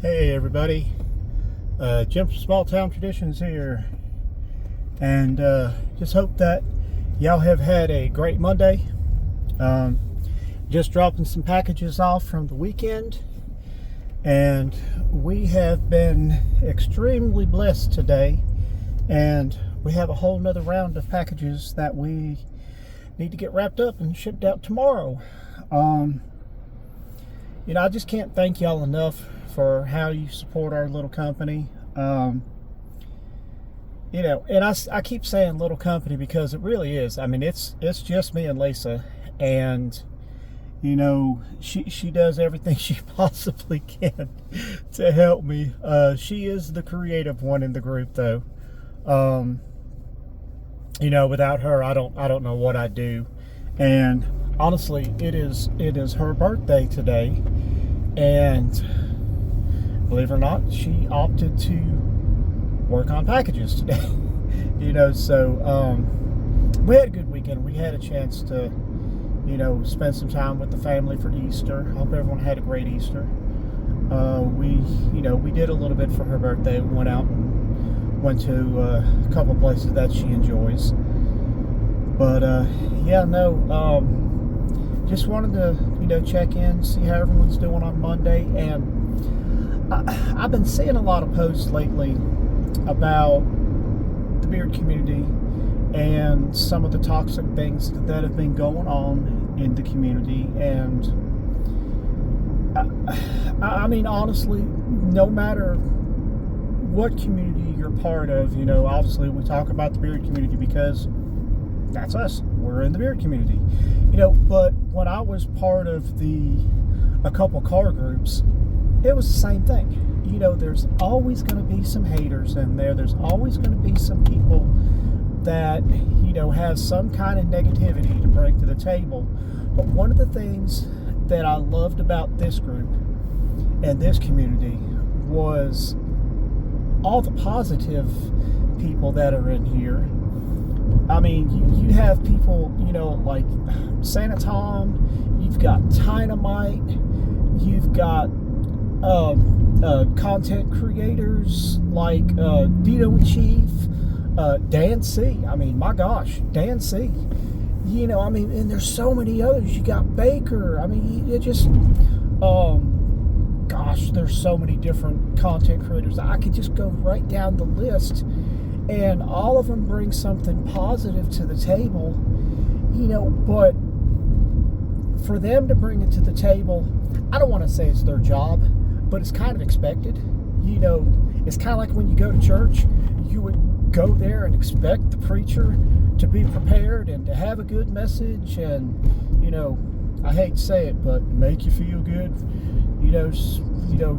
Hey everybody, Jim from Small Town Traditions here, and just hope that y'all have had a great Monday. Just dropping some packages off from the weekend, and we have been extremely blessed today, and we have a whole nother round of packages that we need to get wrapped up and shipped out tomorrow. I just can't thank y'all enough for how you support our little company. And I keep saying little company because it really is. I mean, it's just me and Lisa, and she does everything she possibly can to help me. She is the creative one in the group, though. Without her, I don't know what I'd do. And honestly, it is her birthday today, and believe it or not, she opted to work on packages today. So we had a good weekend. We had a chance to, spend some time with the family for Easter. Hope everyone had a great Easter. We did a little bit for her birthday. We went out and went to a couple places that she enjoys. But just wanted to, check in, see how everyone's doing on Monday. And I've been seeing a lot of posts lately about the beard community and some of the toxic things that have been going on in the community. And I mean, honestly, no matter what community you're part of, obviously we talk about the beard community because that's us. We're in the beard community. But when I was part of a couple car groups, it was the same thing. There's always going to be some haters in there. There's always going to be some people that, have some kind of negativity to bring to the table. But one of the things that I loved about this group and this community was all the positive people that are in here. I mean, you have people, like Santa Tom, you've got Dynamite, you've got content creators like Dino and Chief, Dan C. I mean, my gosh, Dan C. And there's so many others. You got Baker. I mean, it just, there's so many different content creators. I could just go right down the list, and all of them bring something positive to the table, but for them to bring it to the table, I don't want to say it's their job, but it's kind of expected. It's kind of like when you go to church, you would go there and expect the preacher to be prepared and to have a good message and, I hate to say it, but make you feel good,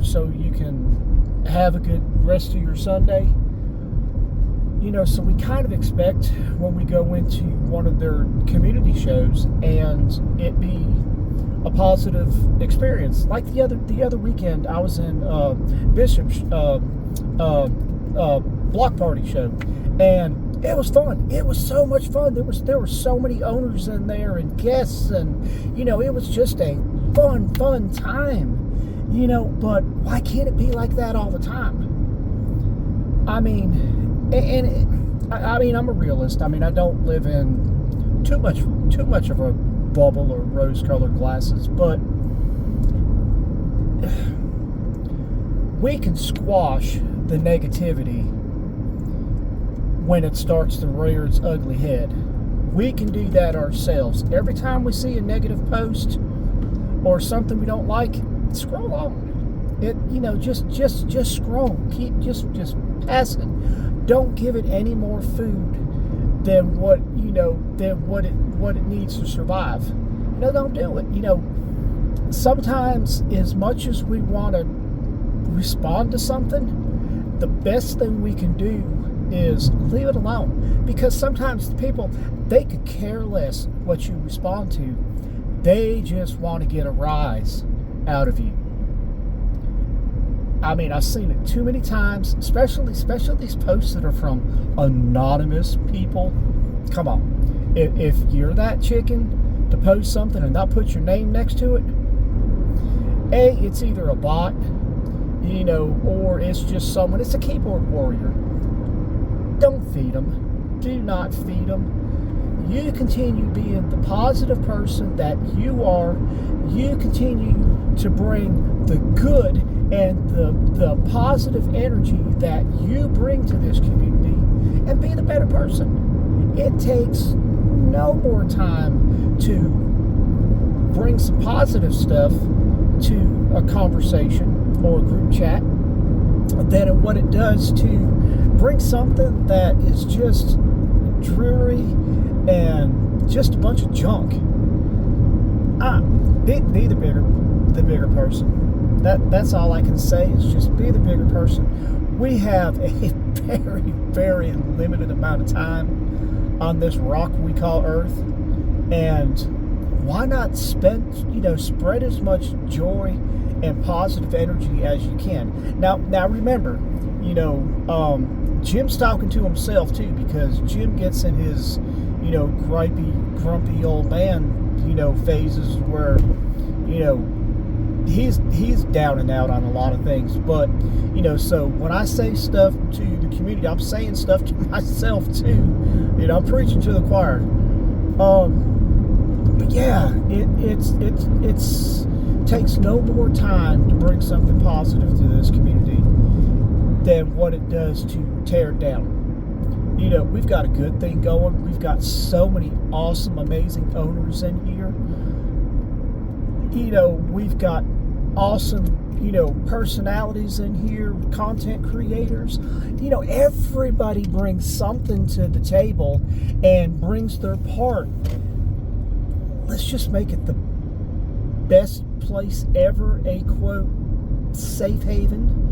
so you can have a good rest of your Sunday. So we kind of expect when we go into one of their community shows and it be a positive experience. Like the other weekend, I was in Bishop's block party show, and it was fun. It was so much fun. There were so many owners in there and guests, and it was just a fun time. But why can't it be like that all the time? I mean, I'm a realist. I mean, I don't live in too much of a bubble or rose-colored glasses, but we can squash the negativity when it starts to rear its ugly head. We can do that ourselves. Every time we see a negative post or something we don't like, scroll on. Just scroll. Keep just passing. Don't give it any more food than what it needs to survive. Don't do it. Sometimes, as much as we want to respond to something, the best thing we can do is leave it alone. Because sometimes people, they could care less what you respond to. They just want to get a rise out of you. I mean, I've seen it too many times, especially these posts that are from anonymous people. Come on. If you're that chicken to post something and not put your name next to it, A, it's either a bot, or it's just someone, it's a keyboard warrior. Don't feed them. Do not feed them. You continue being the positive person that you are. You continue to bring the good and the positive energy that you bring to this community and be the better person. It takes no more time to bring some positive stuff to a conversation or a group chat than what it does to bring something that is just dreary and just a bunch of junk. Be the bigger person. That's all I can say is just be the bigger person. We have a very, very limited amount of time on this rock we call Earth, and why not spread as much joy and positive energy as you can. Now remember, Jim's talking to himself too, because Jim gets in his, grumpy old man, phases where, he's down and out on a lot of things. But, so when I say stuff to the community, I'm saying stuff to myself too. I'm preaching to the choir. But yeah, it takes no more time to bring something positive to this community than what it does to tear it down. We've got a good thing going. We've got so many awesome, amazing owners in here. We've got awesome, personalities in here, content creators. Everybody brings something to the table and brings their part. Let's just make it the best place ever, a quote, safe haven.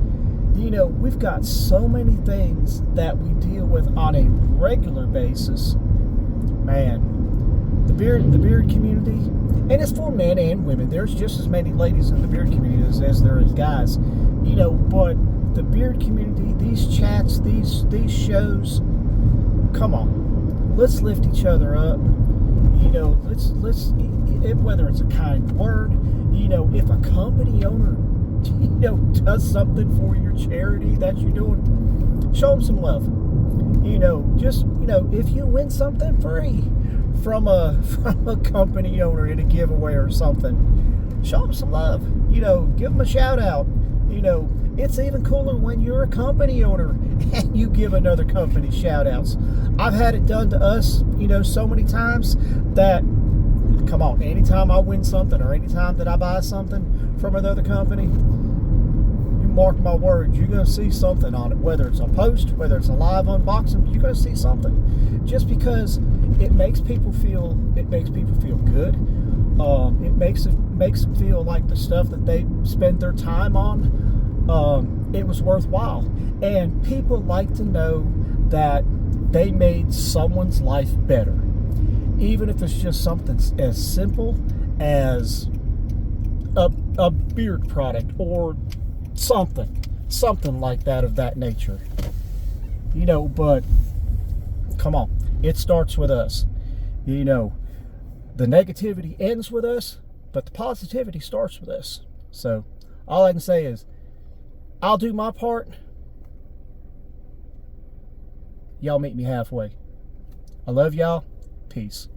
We've got so many things that we deal with on a regular basis. Man, the beard community, and it's for men and women. There's just as many ladies in the beard community as there is guys. But the beard community, these chats, these shows, come on, let's lift each other up. Let's whether it's a kind word, if a company owner does something for your charity that you're doing, show them some love. If you win something free from a company owner in a giveaway or something, show them some love. Give them a shout out. It's even cooler when you're a company owner and you give another company shout outs. I've had it done to us, so many times that, come on, anytime I win something or anytime that I buy something from another company, you mark my words, you're going to see something on it, whether it's a post, whether it's a live unboxing, you're going to see something. Just because it makes people feel good. It makes them feel like the stuff that they spend their time on, it was worthwhile. And people like to know that they made someone's life better. Even if it's just something as simple as a beard product or something like that of that nature. But come on, it starts with us. The negativity ends with us, but the positivity starts with us. So all I can say is, I'll do my part. Y'all meet me halfway. I love y'all. Peace.